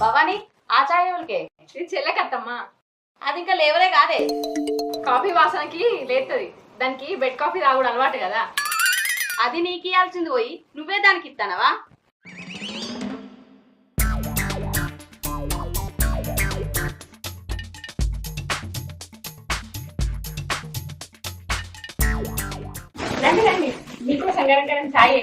భవానీ ఆ చాయ్ ఎవరికే? ఇది చెల్లెకత్తమ్మా. అది ఇంకా లేవలే కాదే. కాఫీ వాసనకి లేస్తుంది, దానికి బెడ్ కాఫీ తాగుడు అలవాటు కదా. అది నీకు ఇవ్వాల్సింది పోయి నువ్వే దానికి ఇస్తానవా? రండి రండి, మీకోసం గరం గరం చాయ్.